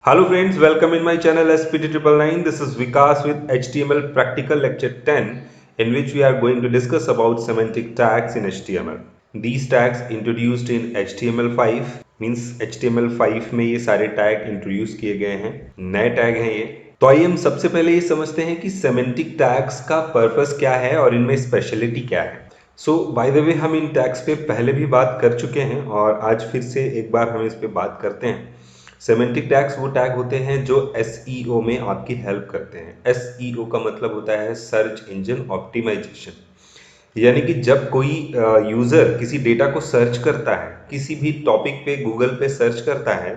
Hello friends, welcome in my channel SPT999. This is Vikas with HTML Practical Lecture 10 in which we are going to discuss about semantic tags in HTML. These tags introduced in HTML5 means HTML5 में ये सारे tag introduce किए गए हैं, नए tag हैं ये। तो आइए हम सबसे पहले ये समझते हैं कि सेमेंटिक टैग्स का पर्पस क्या है और इनमें स्पेशलिटी क्या है। सो बाय द वे हम इन टैग्स पे पहले भी बात कर चुके हैं और आज फिर से एक बार हम इस पे बात करते हैं। सेमेंटिक टैग्स वो टैग होते हैं जो SEO में आपकी हेल्प करते हैं। SEO का मतलब होता है सर्च इंजन ऑप्टिमाइजेशन, यानी कि जब कोई यूज़र किसी डेटा को सर्च करता है, किसी भी टॉपिक पे गूगल पे सर्च करता है,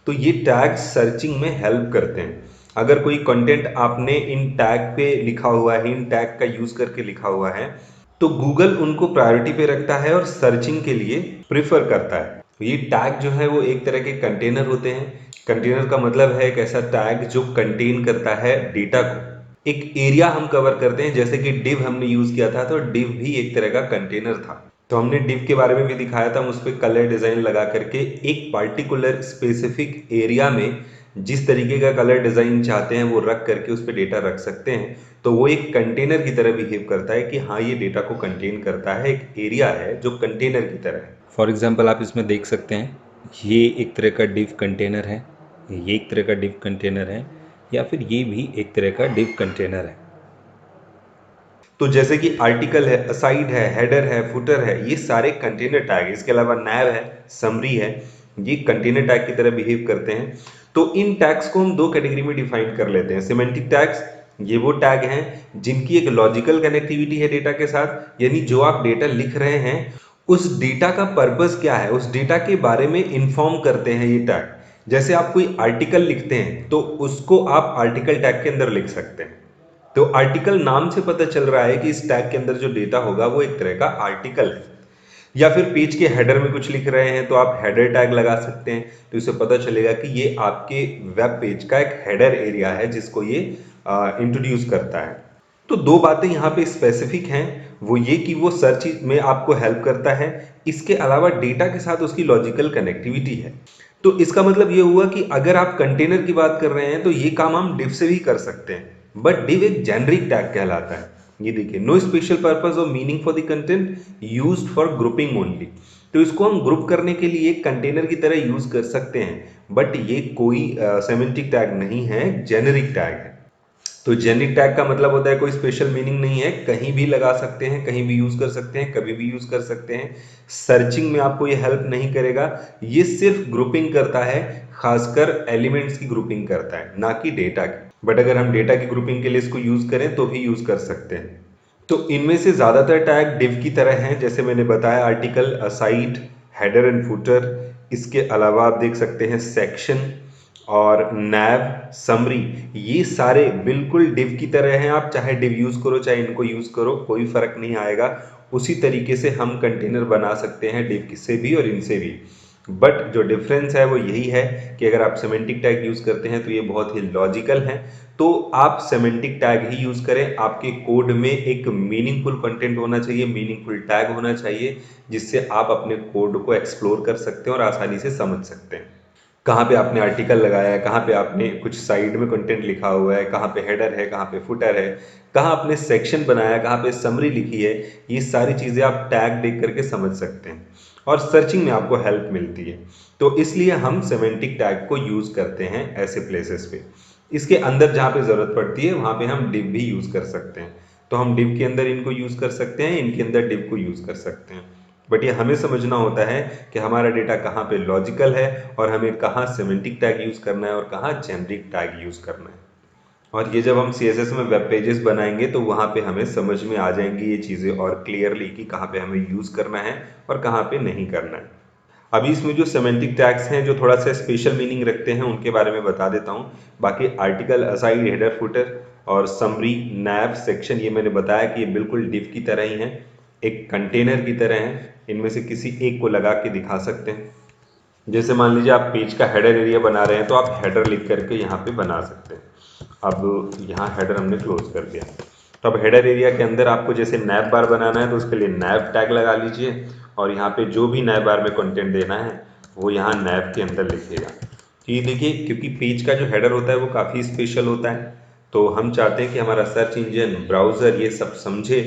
तो ये टैग सर्चिंग में हेल्प करते हैं। अगर कोई कंटेंट आपने इन टैग पे लिखा हुआ है, इन टैग का यूज़ करके लिखा हुआ है, तो गूगल उनको प्रायोरिटी पे रखता है और सर्चिंग के लिए प्रेफर करता है। ये टैग जो है वो एक तरह के कंटेनर होते हैं। कंटेनर का मतलब है एक ऐसा टैग जो कंटेन करता है डेटा को। एक एरिया हम कवर करते हैं, जैसे कि डिव हमने यूज किया था, तो डिव भी एक तरह का कंटेनर था। तो हमने डिव के बारे में भी दिखाया था, हम उस पर कलर डिजाइन लगा करके एक पार्टिकुलर स्पेसिफिक एरिया में जिस तरीके का कलर डिजाइन चाहते हैं वो रख करके उस पर डेटा रख सकते हैं। तो वो एक कंटेनर की तरह बिहेव करता है कि हाँ, ये डेटा को कंटेन करता है, एक एरिया है जो कंटेनर की तरह है। फॉर एग्जाम्पल आप इसमें देख सकते हैं, ये एक तरह का डिव कंटेनर है, ये एक तरह का डिव कंटेनर है, या फिर ये भी एक तरह का डिव कंटेनर है। तो जैसे कि आर्टिकल है, असाइड है, हेडर है, फुटर है, ये सारे कंटेनर टैग है। इसके अलावा नैव है, समरी है, ये कंटेनर टैग की तरह बिहेव करते हैं। तो इन टैग्स को हम दो कैटेगरी में डिफाइन कर लेते हैं। सिमेंटिक टैग्स, ये वो टैग हैं जिनकी एक लॉजिकल कनेक्टिविटी है डेटा के साथ, यानी जो आप डेटा लिख रहे हैं उस डेटा का पर्पस क्या है, उस डेटा के बारे में इंफॉर्म करते हैं ये टैग। जैसे आप कोई आर्टिकल लिखते हैं तो उसको आप आर्टिकल टैग के अंदर लिख सकते हैं। तो आर्टिकल नाम से पता चल रहा है कि इस टैग के अंदर जो डेटा होगा वो एक तरह का आर्टिकल है। या फिर पेज के हेडर में कुछ लिख रहे हैं तो आप हेडर टैग लगा सकते हैं, तो इससे पता चलेगा कि ये आपके वेब पेज का एक हेडर एरिया है जिसको ये इंट्रोड्यूस करता है। तो दो बातें यहाँ पे स्पेसिफिक हैं, वो ये कि वो सर्च में आपको हेल्प करता है, इसके अलावा डेटा के साथ उसकी लॉजिकल कनेक्टिविटी है। तो इसका मतलब ये हुआ कि अगर आप कंटेनर की बात कर रहे हैं तो ये काम हम डिव से भी कर सकते हैं, बट डिव एक जेनरिक टैग कहलाता है। ये देखिए, नो स्पेशल पर्पस और meaning for the content used for grouping only. तो इसको हम ग्रुप करने के लिए एक कंटेनर की तरह यूज कर सकते हैं, बट ये कोई सेमेंटिक टैग नहीं है, जेनरिक टैग है। तो जेनिक टैग का मतलब होता है कोई स्पेशल मीनिंग नहीं है, कहीं भी लगा सकते हैं, कहीं भी यूज कर सकते हैं, कभी भी यूज कर सकते हैं। सर्चिंग में आपको ये हेल्प नहीं करेगा, ये सिर्फ ग्रुपिंग करता है, खासकर एलिमेंट्स की ग्रुपिंग करता है, ना कि डेटा की। बट अगर हम डेटा की ग्रुपिंग के लिए इसको यूज करें तो भी यूज कर सकते हैं। तो इनमें से ज्यादातर टैग डिव की तरह हैं, जैसे मैंने बताया article, aside, header and footer. इसके अलावा आप देख सकते हैं सेक्शन और नैव, समरी, ये सारे बिल्कुल डिव की तरह हैं। आप चाहे डिव यूज करो चाहे इनको यूज करो, कोई फर्क नहीं आएगा। उसी तरीके से हम कंटेनर बना सकते हैं डिव से भी और इनसे भी। बट जो डिफरेंस है वो यही है कि अगर आप सेमेंटिक टैग यूज करते हैं तो ये बहुत ही लॉजिकल है, तो आप सेमेंटिक टैग ही यूज करें। आपके कोड में एक मीनिंगफुल कंटेंट होना चाहिए, मीनिंगफुल टैग होना चाहिए, जिससे आप अपने कोड को एक्सप्लोर कर सकते हैं और आसानी से समझ सकते हैं। कहाँ पे आपने आर्टिकल लगाया है, कहाँ पे आपने कुछ साइड में कंटेंट लिखा हुआ है, कहाँ पे हेडर है, कहाँ पे फुटर है, कहाँ आपने सेक्शन बनाया, कहाँ पे समरी लिखी है, ये सारी चीज़ें आप टैग देख करके समझ सकते हैं और सर्चिंग में आपको हेल्प मिलती है। तो इसलिए हम सेमेंटिक टैग को यूज़ करते हैं ऐसे प्लेसेस पे। इसके अंदर जहाँ पे ज़रूरत पड़ती है वहाँ पे हम डिव भी यूज़ कर सकते हैं। तो हम डिव के अंदर इनको यूज़ कर सकते हैं, इनके अंदर डिव को यूज़ कर सकते हैं। बट ये हमें समझना होता है कि हमारा डेटा कहाँ पे लॉजिकल है और हमें कहाँ सेमेंटिक टैग यूज करना है और कहाँ जेनरिक टैग यूज करना है। और ये जब हम CSS में वेब पेजेस बनाएंगे तो वहाँ पे हमें समझ में आ जाएंगी ये चीज़ें और क्लियरली कि कहाँ पे हमें यूज करना है और कहाँ पे नहीं करना है। अभी इसमें जो सेमेंटिक टैग्स हैं जो थोड़ा सा स्पेशल मीनिंग रखते हैं उनके बारे में बता देता हूँ। बाकी आर्टिकल, असाइड, हेडर, फुटर और समरी, नैव, सेक्शन, ये मैंने बताया कि ये बिल्कुल डिव की तरह ही हैं, एक कंटेनर की तरह हैं। इनमें से किसी एक को लगा के दिखा सकते हैं। जैसे मान लीजिए आप पेज का हेडर एरिया बना रहे हैं तो आप हेडर लिख करके यहाँ पे बना सकते हैं। अब यहाँ हेडर हमने क्लोज कर दिया, तो अब हेडर एरिया के अंदर आपको जैसे नैव बार बनाना है तो उसके लिए नैव टैग लगा लीजिए और यहाँ पे जो भी नैव बार में कंटेंट देना है वो यहाँ नैव के अंदर लिखिएगा। ये देखिए, क्योंकि पेज का जो हेडर होता है वो काफ़ी स्पेशल होता है, तो हम चाहते हैं कि हमारा सर्च इंजन, ब्राउज़र ये सब समझे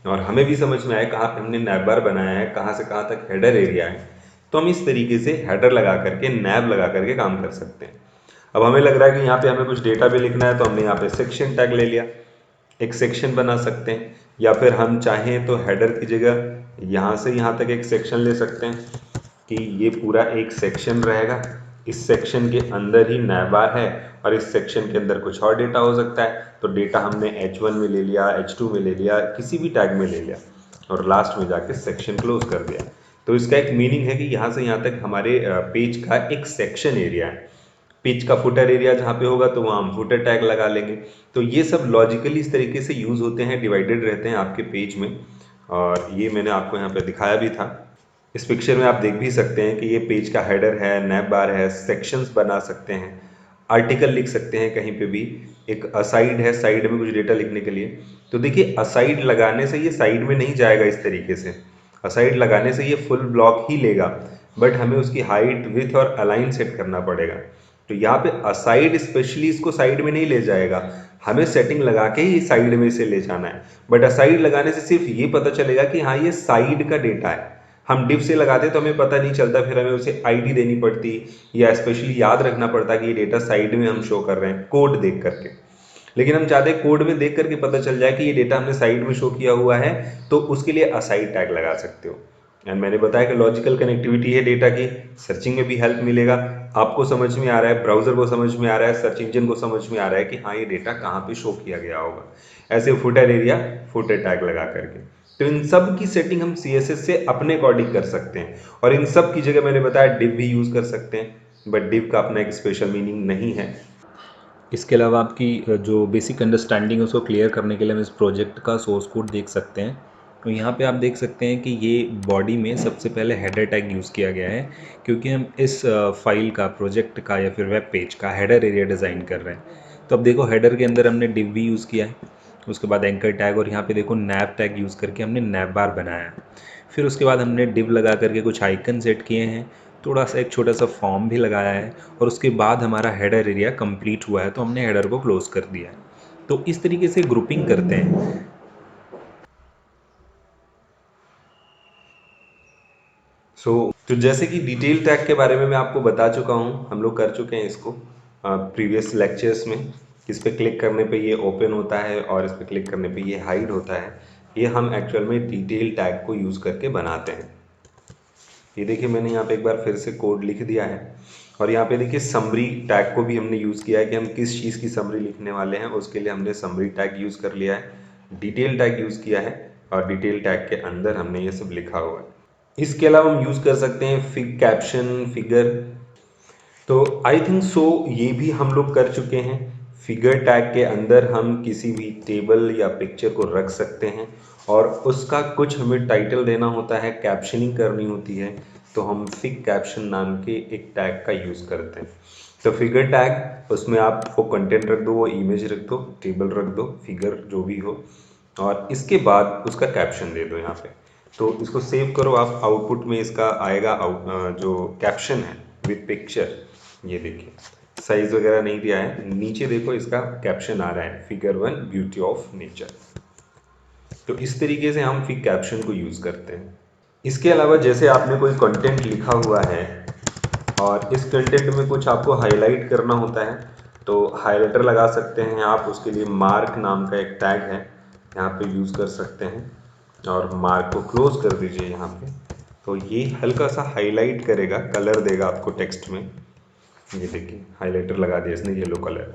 और हमें भी समझ में आए कहाँ पे हमने नैव बार बनाया है, कहाँ से कहाँ तक हेडर एरिया है। तो हम इस तरीके से हेडर लगा करके, नैव लगा करके काम कर सकते हैं। अब हमें लग रहा है कि यहाँ पे हमें कुछ डेटा भी लिखना है, तो हमने यहाँ पे सेक्शन टैग ले लिया, एक सेक्शन बना सकते हैं, या फिर हम चाहें तो हेडर की जगह यहाँ से यहाँ तक एक सेक्शन ले सकते हैं कि ये पूरा एक सेक्शन रहेगा, इस सेक्शन के अंदर ही नैवबार है और इस सेक्शन के अंदर कुछ और डेटा हो सकता है। तो डेटा हमने H1 में ले लिया, H2 में ले लिया, किसी भी टैग में ले लिया और लास्ट में जाके सेक्शन क्लोज कर दिया। तो इसका एक मीनिंग है कि यहाँ से यहाँ तक हमारे पेज का एक सेक्शन एरिया है। पेज का फुटर एरिया जहाँ पे होगा तो वहाँ हम फुटर टैग लगा लेंगे। तो ये सब लॉजिकली इस तरीके से यूज़ होते हैं, डिवाइडेड रहते हैं आपके पेज में, और ये मैंने आपको यहाँ पे दिखाया भी था। इस पिक्चर में आप देख भी सकते हैं कि ये पेज का हेडर है, नैव बार है, सेक्शंस बना सकते हैं, आर्टिकल लिख सकते हैं कहीं पे भी, एक असाइड है, साइड में कुछ डेटा लिखने के लिए। तो देखिए, असाइड लगाने से ये साइड में नहीं जाएगा इस तरीके से, असाइड लगाने से ये फुल ब्लॉक ही लेगा, बट हमें उसकी हाइट, विड्थ और अलाइन सेट करना पड़ेगा। तो यहाँ पे असाइड स्पेशली इसको साइड में नहीं ले जाएगा, हमें सेटिंग लगा के ही साइड में इसे ले जाना है। बट असाइड लगाने से सिर्फ ये पता चलेगा कि हाँ ये साइड का डेटा है। हम डिव से लगाते तो हमें पता नहीं चलता, फिर हमें उसे आईडी देनी पड़ती या स्पेशली याद रखना पड़ता कि ये डेटा साइड में हम शो कर रहे हैं कोड देख करके। लेकिन हम चाहते हैं कोड में देख करके पता चल जाए कि ये डेटा हमने साइड में शो किया हुआ है, तो उसके लिए असाइड टैग लगा सकते हो। एंड मैंने बताया कि लॉजिकल कनेक्टिविटी है डेटा की, सर्चिंग में भी हेल्प मिलेगा, आपको समझ में आ रहा है, ब्राउजर को समझ में आ रहा है, सर्च इंजन को समझ में आ रहा है कि हाँ ये डेटा कहाँ पे शो किया गया होगा। ऐसे फुटर एरिया, फुटर टैग लगा करके। तो इन सब की सेटिंग हम CSS से अपने अकॉर्डिंग कर सकते हैं, और इन सब की जगह मैंने बताया डिव भी यूज़ कर सकते हैं, बट डिव का अपना एक स्पेशल मीनिंग नहीं है। इसके अलावा आपकी जो बेसिक अंडरस्टैंडिंग है उसको क्लियर करने के लिए हम इस प्रोजेक्ट का सोर्स कोड देख सकते हैं। तो यहाँ पे आप देख सकते हैं कि ये बॉडी में सबसे पहले हेडर टैग यूज़ किया गया है, क्योंकि हम इस फाइल का, प्रोजेक्ट का या फिर वेब पेज का हेडर एरिया डिज़ाइन कर रहे हैं। तो अब देखो हेडर के अंदर हमने डिव भी यूज़ किया है, उसके बाद एंकर टैग, और यहाँ पे देखो नैव टैग यूज़ करके हमने नैव बार बनाया है। फिर उसके बाद हमने डिव लगा करके कुछ आइकन सेट किए हैं, थोड़ा सा एक छोटा सा फॉर्म भी लगाया है, और उसके बाद हमारा हेडर एरिया कंप्लीट हुआ है तो हमने हेडर को क्लोज कर दिया है। तो इस तरीके से ग्रुपिंग करते हैं। तो जैसे कि डिटेल टैग के बारे में मैं आपको बता चुका हूँ, हम लोग कर चुके हैं इसको प्रीवियस लेक्चर्स में। इस पर क्लिक करने पे ये ओपन होता है और इस पर क्लिक करने पे ये हाइड होता है। ये हम एक्चुअल में डिटेल टैग को यूज़ करके बनाते हैं। ये देखिए, मैंने यहाँ पे एक बार फिर से कोड लिख दिया है, और यहाँ पे देखिए समरी टैग को भी हमने यूज़ किया है कि हम किस चीज़ की समरी लिखने वाले हैं, उसके लिए हमने समरी टैग यूज़ कर लिया है, डिटेल टैग यूज़ किया है, और डिटेल टैग के अंदर हमने ये सब लिखा हुआ है। इसके अलावा हम यूज़ कर सकते हैं फिग कैप्शन, फिगर। तो आई थिंक सो ये भी हम लोग कर चुके हैं। फिगर टैग के अंदर हम किसी भी टेबल या पिक्चर को रख सकते हैं, और उसका कुछ हमें टाइटल देना होता है, कैप्शनिंग करनी होती है, तो हम फिग कैप्शन नाम के एक टैग का यूज़ करते हैं। तो फिगर टैग, उसमें आप वो कंटेंट रख दो, वो इमेज रख दो, टेबल रख दो, फिगर जो भी हो, और इसके बाद उसका कैप्शन दे दो यहाँ पे। तो इसको सेव करो आप, आउटपुट में इसका आएगा जो कैप्शन है विद पिक्चर। ये देखिए, साइज वगैरह नहीं दिया है, नीचे देखो इसका कैप्शन आ रहा है, फिगर 1 ब्यूटी ऑफ नेचर। तो इस तरीके से हम फिग कैप्शन को यूज़ करते हैं। इसके अलावा जैसे आपने कोई कंटेंट लिखा हुआ है और इस कंटेंट में कुछ आपको हाईलाइट करना होता है, तो हाइलाइटर लगा सकते हैं आप, उसके लिए मार्क नाम का एक टैग है, यहाँ पे यूज़ कर सकते हैं, और मार्क को क्लोज कर दीजिए यहाँ पे। तो ये हल्का सा हाईलाइट करेगा, कलर देगा आपको टेक्स्ट में। ये देखिए, हाइलाइटर लगा दिया इसने, येलो कलर।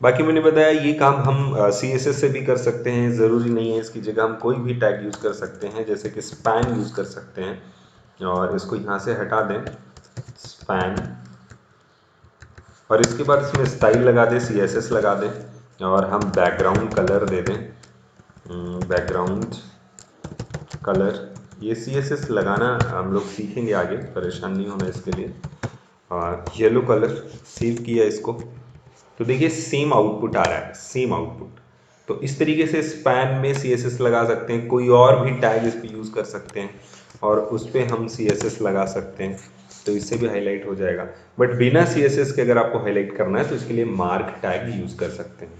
बाकी मैंने बताया ये काम हम CSS से भी कर सकते हैं, ज़रूरी नहीं है, इसकी जगह हम कोई भी टैग यूज़ कर सकते हैं, जैसे कि स्पैन यूज़ कर सकते हैं, और इसको यहाँ से हटा दें, स्पैन, और इसके बाद इसमें स्टाइल लगा दें, CSS लगा दें, और हम बैकग्राउंड कलर दे दें, बैकग्राउंड कलर। ये CSS लगाना हम लोग सीखेंगे आगे, परेशान नहीं होना इसके लिए। और येलो कलर, सेव किया इसको, तो देखिए सेम आउटपुट आ रहा है, सेम आउटपुट। तो इस तरीके से स्पैन में CSS लगा सकते हैं, कोई और भी टैग इस पर यूज़ कर सकते हैं और उस पर हम CSS लगा सकते हैं। तो इससे भी हाईलाइट हो जाएगा। बट बिना CSS के अगर आपको हाईलाइट करना है तो इसके लिए मार्क टैग यूज़ कर सकते हैं।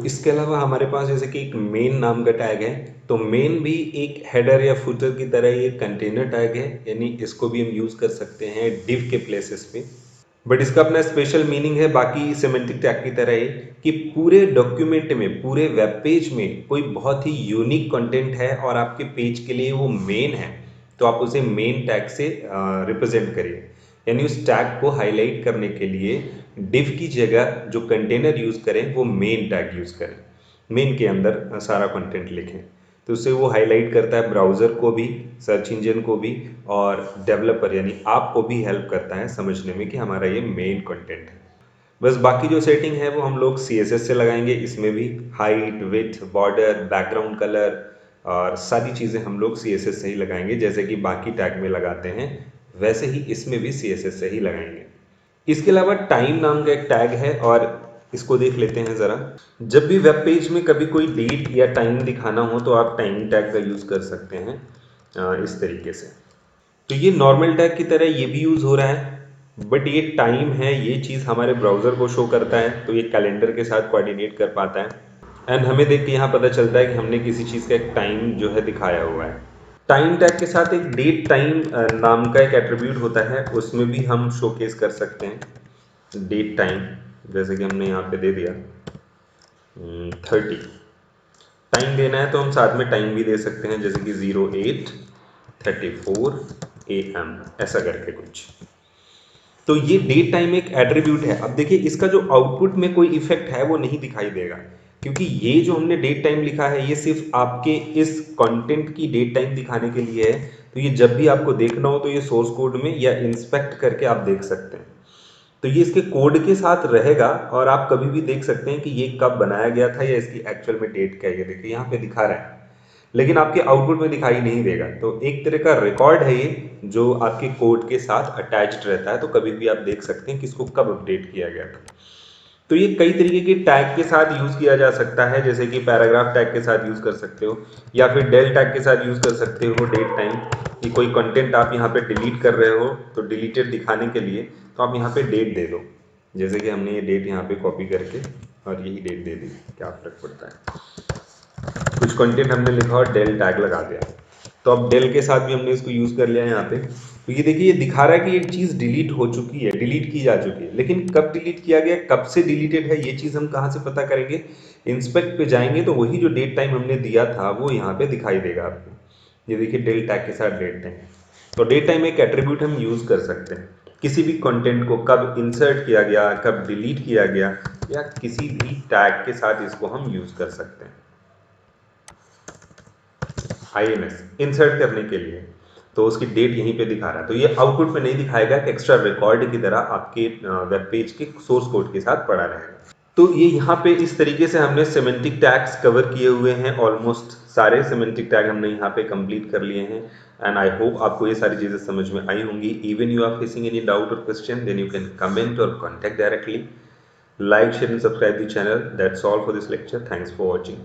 इसके अलावा हमारे पास जैसे कि एक मेन नाम का टैग है, तो मेन भी एक हेडर या फुटर की तरह ही एक कंटेनर टैग है, यानी इसको भी हम यूज़ कर सकते हैं डिव के प्लेसेस पे। बट इसका अपना स्पेशल मीनिंग है बाकी सिमेंटिक टैग की तरह ही, कि पूरे डॉक्यूमेंट में, पूरे वेब पेज में कोई बहुत ही यूनिक कंटेंट है और आपके पेज के लिए वो मेन है, तो आप उसे मेन टैग से रिप्रेजेंट करिए। यानी उस टैग को हाईलाइट करने के लिए डिव की जगह जो कंटेनर यूज़ करें वो मेन टैग यूज़ करें, मेन के अंदर सारा कंटेंट लिखें। तो उससे वो हाईलाइट करता है ब्राउज़र को भी, सर्च इंजन को भी, और डेवलपर यानी आपको भी हेल्प करता है समझने में कि हमारा ये मेन कंटेंट है। बस बाकी जो सेटिंग है वो हम लोग CSS से लगाएंगे। इसमें भी height, width, border, background colour और सारी चीज़ें हम लोग CSS से ही लगाएंगे, जैसे कि बाकी टैग में लगाते हैं वैसे ही इसमें भी CSS से ही लगाएंगे। इसके अलावा टाइम नाम का एक टैग है और इसको देख लेते हैं ज़रा। जब भी वेब पेज में कभी कोई डेट या टाइम दिखाना हो तो आप टाइम टैग का यूज़ कर सकते हैं इस तरीके से। तो ये नॉर्मल टैग की तरह ये भी यूज़ हो रहा है, बट ये टाइम है, ये चीज़ हमारे ब्राउज़र को शो करता है, तो ये कैलेंडर के साथ कोऑर्डिनेट कर पाता है। एंड हमें देख के यहाँ पता चलता है कि हमने किसी चीज़ का एक टाइम जो है दिखाया हुआ है। टाइम टैग के साथ एक डेट टाइम नाम का एक एट्रीब्यूट होता है, उसमें भी हम शोकेस कर सकते हैं डेट टाइम, जैसे कि हमने यहाँ पे दे दिया 30 टाइम देना है, तो हम साथ में टाइम भी दे सकते हैं, जैसे कि 08:34 AM ऐसा करके कुछ। तो ये डेट टाइम एक एट्रीब्यूट है। अब देखिए इसका जो आउटपुट में कोई इफेक्ट है वो नहीं दिखाई देगा, क्योंकि ये जो हमने डेट टाइम लिखा है ये सिर्फ आपके इस कंटेंट की डेट टाइम दिखाने के लिए है। तो ये जब भी आपको देखना हो तो ये सोर्स कोड में या इंस्पेक्ट करके आप देख सकते हैं। तो ये इसके कोड के साथ रहेगा और आप कभी भी देख सकते हैं कि ये कब बनाया गया था या इसकी एक्चुअल में डेट क्या है। ये देखिए यहाँ पे दिखा रहा है, लेकिन आपके आउटपुट में दिखाई नहीं देगा। तो एक तरह का रिकॉर्ड है ये, जो आपके कोड के साथ अटैच्ड रहता है, तो कभी भी आप देख सकते हैं कि इसको कब अपडेट किया गया था। तो ये कई तरीके के टैग के साथ यूज़ किया जा सकता है, जैसे कि पैराग्राफ टैग के साथ यूज़ कर सकते हो, या फिर डेल टैग के साथ यूज़ कर सकते हो डेट टाइम, कि कोई कंटेंट आप यहाँ पे डिलीट कर रहे हो तो डिलीटेड दिखाने के लिए तो आप यहाँ पे डेट दे दो, जैसे कि हमने ये डेट यहाँ पे कॉपी करके और यही डेट दे दी, क्या फर्क पड़ता है। कुछ कंटेंट हमने लिखा और डेल टैग लगा दिया, तो अब डेल के साथ भी हमने इसको यूज़ कर लिया है यहाँ पे। तो ये देखिए ये दिखा रहा है कि एक चीज़ डिलीट हो चुकी है, डिलीट की जा चुकी है, लेकिन कब डिलीट किया गया, कब से डिलीटेड है, ये चीज़ हम कहाँ से पता करेंगे। इंस्पेक्ट पे जाएंगे तो वही जो डेट टाइम हमने दिया था वो यहाँ पे दिखाई देगा आपको। ये देखिए डेल टैग के साथ डेट टाइम। तो डेट टाइम एक एट्रीब्यूट हम यूज़ कर सकते हैं, किसी भी कंटेंट को कब इंसर्ट किया गया, कब डिलीट किया गया, या किसी भी टैग के साथ इसको हम यूज़ कर सकते हैं। INS इंसर्ट करने के लिए, तो उसकी डेट यहीं पे दिखा रहा है, तो ये आउटपुट में नहीं दिखाएगा, कि एक्स्ट्रा रिकॉर्ड की तरह आपके वेब पेज के सोर्स कोड के साथ पड़ा रहेगा। तो ये यहाँ पे इस तरीके से हमने सिमेंटिक टैग्स कवर किए हुए हैं, ऑलमोस्ट सारे सिमेंटिक टैग हमने यहाँ पे कंप्लीट कर लिए हैं। एंड आई होप आपको ये सारी चीज़ें समझ में आई होंगी। Even you are facing any doubt और question, then you can comment और contact directly. Like, share and subscribe the channel. That's all for this lecture. Thanks for watching.